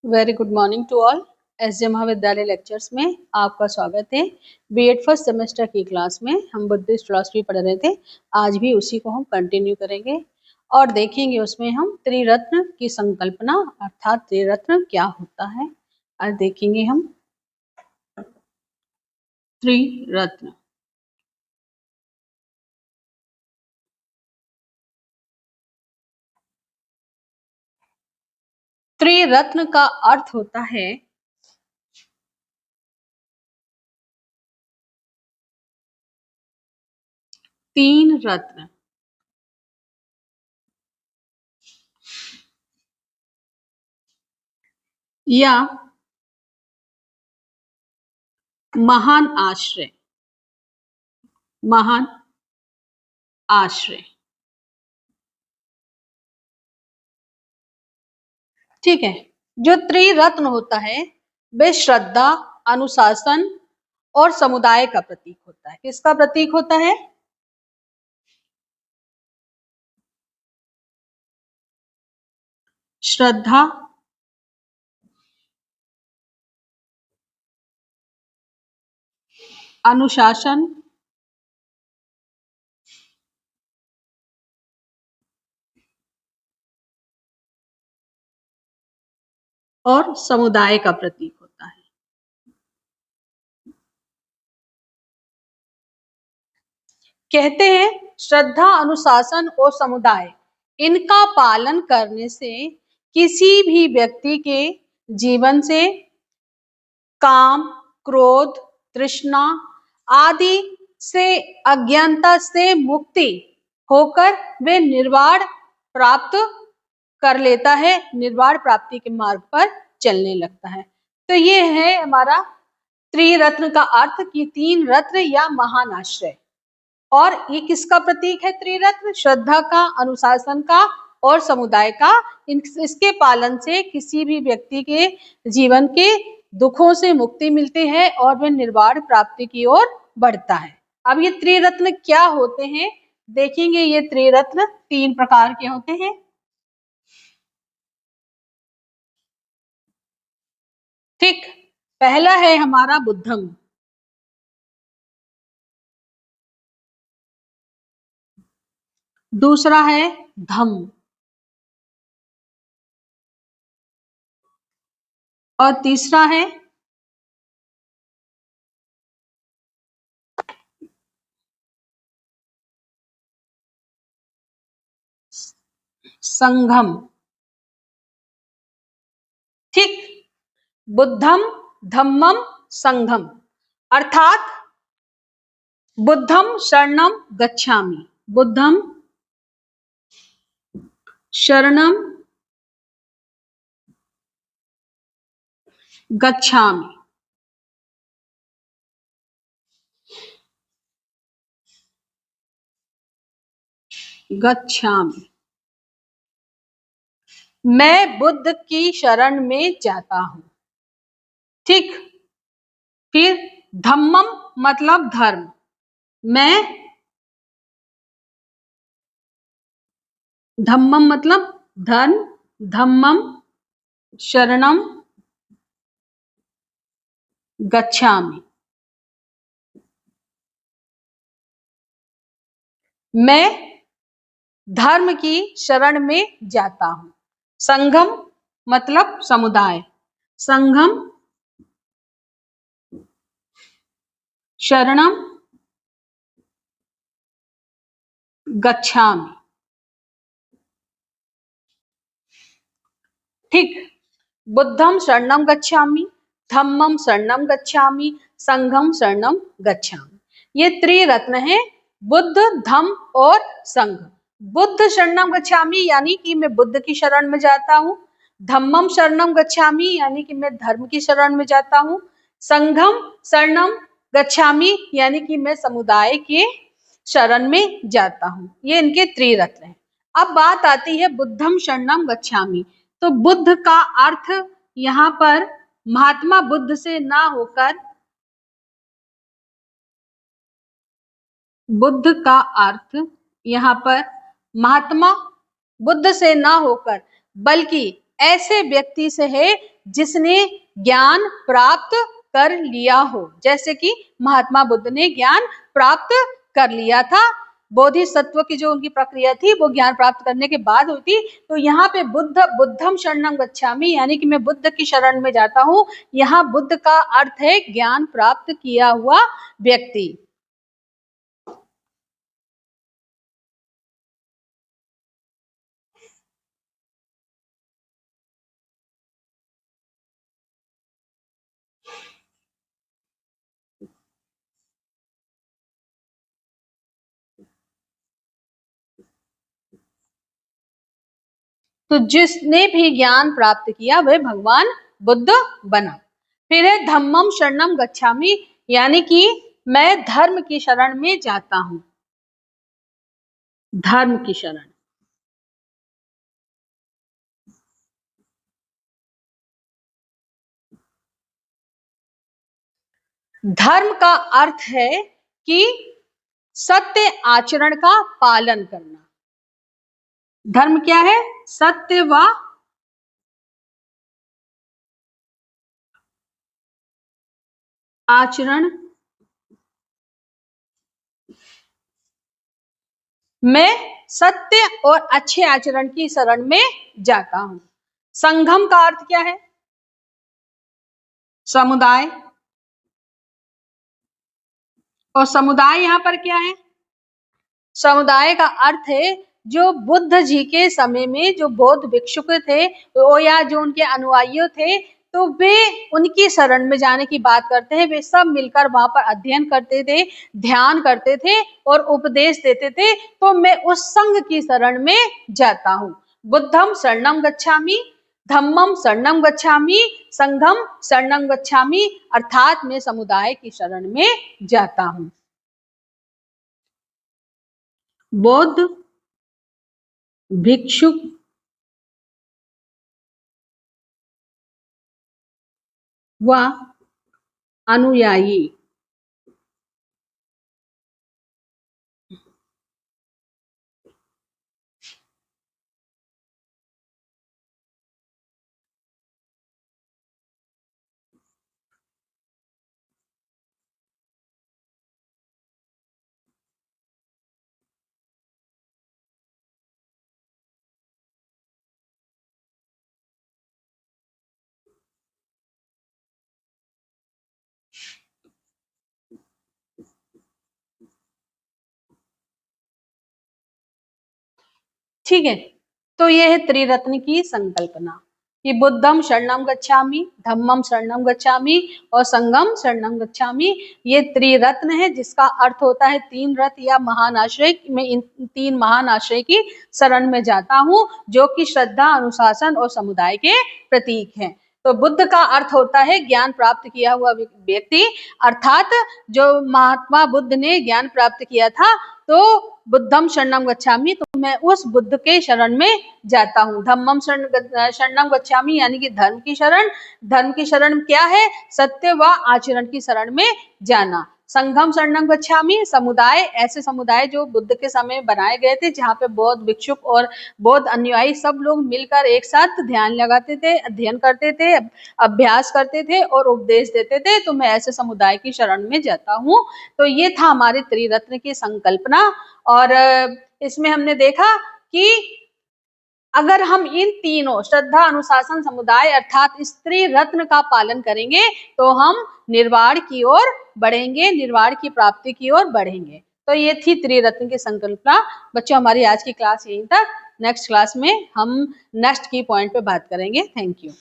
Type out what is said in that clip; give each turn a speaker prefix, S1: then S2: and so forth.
S1: Very good morning to all. SJ महाविद्यालय lectures में आपका स्वागत है। बीएड फर्स्ट सेमेस्टर की क्लास में हम बुद्धिस्ट फिलॉसफी पढ़ रहे थे। आज भी उसी को हम कंटिन्यू करेंगे और देखेंगे उसमें हम त्रिरत्न की संकल्पना अर्थात त्रिरत्न क्या होता है। आज देखेंगे हम त्रिरत्न। त्रिरत्न का अर्थ होता है तीन रत्न या महान आश्रय। महान आश्रय, ठीक है। जो त्रिरत्न होता है वे श्रद्धा, अनुशासन और समुदाय का प्रतीक होता है। किसका प्रतीक होता है? श्रद्धा, अनुशासन और समुदाय का प्रतीक होता है। कहते हैं श्रद्धा, अनुशासन और समुदाय, इनका पालन करने से किसी भी व्यक्ति के जीवन से काम, क्रोध, तृष्णा आदि से, अज्ञानता से मुक्ति होकर वे निर्वाण प्राप्त कर लेता है, निर्वाण प्राप्ति के मार्ग पर चलने लगता है। तो ये है हमारा त्रिरत्न का अर्थ कि तीन रत्न या महान आश्रय। और ये किसका प्रतीक है? त्रिरत्न श्रद्धा का, अनुशासन का और समुदाय का। इसके पालन से किसी भी व्यक्ति के जीवन के दुखों से मुक्ति मिलती है और वह निर्वाण प्राप्ति की ओर बढ़ता है। अब ये त्रिरत्न क्या होते हैं देखेंगे। ये त्रिरत्न तीन प्रकार के होते हैं, ठीक। पहला है हमारा बुद्धम, दूसरा है धम्म और तीसरा है संघम, ठीक। बुद्धम, धम्मम, संघम अर्थात बुद्धम शरणम गच्छामि, बुद्धम शरणम गच्छामि, गच्छामि, मैं बुद्ध की शरण में जाता हूं, ठीक। फिर धम्मम मतलब धर्म, मैं धम्मम मतलब धर्म, धम्मम शरणम गच्छामि, मैं धर्म की शरण में जाता हूं। संघम मतलब समुदाय, संघम शरणम गच्छामि, ठीक। बुद्धम शरणम गच्छामि, धम्मम शरणम गच्छामि, संघम शरणम गच्छामि। ये त्रिरत्न है, बुद्ध, धम्म और संघ। बुद्ध शरणम गच्छामि यानी कि मैं बुद्ध की शरण में जाता हूँ। धम्मम शरणम गच्छामि यानी कि मैं धर्म की शरण में जाता हूँ। संघम शरणम गच्छामि यानी कि मैं समुदाय के शरण में जाता हूँ। ये इनके त्रिरत्न है। अब बात आती है बुद्धम शरणम गच्छामि। तो बुद्ध का अर्थ यहाँ पर महात्मा बुद्ध से ना होकर, बुद्ध का अर्थ यहाँ पर महात्मा बुद्ध से ना होकर बल्कि ऐसे व्यक्ति से है जिसने ज्ञान प्राप्त कर लिया हो। जैसे कि महात्मा बुद्ध ने ज्ञान प्राप्त कर लिया था। बोधिसत्व की जो उनकी प्रक्रिया थी वो ज्ञान प्राप्त करने के बाद हुई थी। तो यहाँ पे बुद्धम शरणं गच्छामि, यानी कि मैं बुद्ध की शरण में जाता हूँ। यहाँ बुद्ध का अर्थ है ज्ञान प्राप्त किया हुआ व्यक्ति। तो जिसने भी ज्ञान प्राप्त किया वह भगवान बुद्ध बना। फिर है धम्मम शरणम गच्छामि, यानी कि मैं धर्म की शरण में जाता हूं। धर्म की शरण, धर्म का अर्थ है कि सत्य आचरण का पालन करना। धर्म क्या है? सत्य व आचरण। मैं सत्य और अच्छे आचरण की शरण में जाता हूं। संगम का अर्थ क्या है? समुदाय। और समुदाय यहां पर क्या है? समुदाय का अर्थ है जो बुद्ध जी के समय में जो बौद्ध भिक्षुक थे वो या जो उनके अनुयायी थे, तो वे उनकी शरण में जाने की बात करते हैं। वे सब मिलकर वहां पर अध्ययन करते थे, ध्यान करते थे और उपदेश देते थे। तो मैं उस संघ की शरण में जाता हूँ। बुद्धम शरणं गच्छामि, धम्मम शरणं गच्छामि, संघम शरणं गच्छामि, अर्थात मैं समुदाय की शरण में जाता हूँ। बौद्ध भिक्षुक व अनुयायी ठीक है। तो यह है त्रिरत्न की संकल्पना कि बुद्धम शरणं गच्छामि, धम्मम शरणं गच्छामि और संघम शरणं गच्छामि। ये त्रिरत्न है जिसका अर्थ होता है तीन रत्न या महान आश्रय। मैं इन तीन महान आश्रय की शरण में जाता हूँ जो कि श्रद्धा, अनुशासन और समुदाय के प्रतीक हैं। तो बुद्ध का अर्थ होता है ज्ञान प्राप्त किया हुआ व्यक्ति, अर्थात जो महात्मा बुद्ध ने ज्ञान प्राप्त किया था। तो बुद्धम शरणं गच्छामि, तो मैं उस बुद्ध के शरण में जाता हूँ। धम्मम शरणं गच्छामि, यानी कि धर्म की शरण। धर्म की शरण क्या है? सत्य व आचरण की शरण में जाना। संघम शरणं गच्छामि, समुदाय, ऐसे समुदाय जो बुद्ध के समय बनाए गए थे जहाँ पे बौद्ध भिक्षुक और बौद्ध अनुयायी सब लोग मिलकर एक साथ ध्यान लगाते थे, अध्ययन करते थे, अभ्यास करते थे और उपदेश देते थे। तो मैं ऐसे समुदाय की शरण में जाता हूँ। तो ये था हमारे त्रिरत्न की संकल्पना। और इसमें हमने देखा कि अगर हम इन तीनों श्रद्धा, अनुशासन, समुदाय अर्थात इस त्रिरत्न का पालन करेंगे तो हम निर्वाण की ओर बढ़ेंगे, निर्वाण की प्राप्ति की ओर बढ़ेंगे। तो ये थी त्रिरत्न की संकल्पना। बच्चों, हमारी आज की क्लास यहीं तक। नेक्स्ट क्लास में हम नेक्स्ट की पॉइंट पे बात करेंगे। Thank you.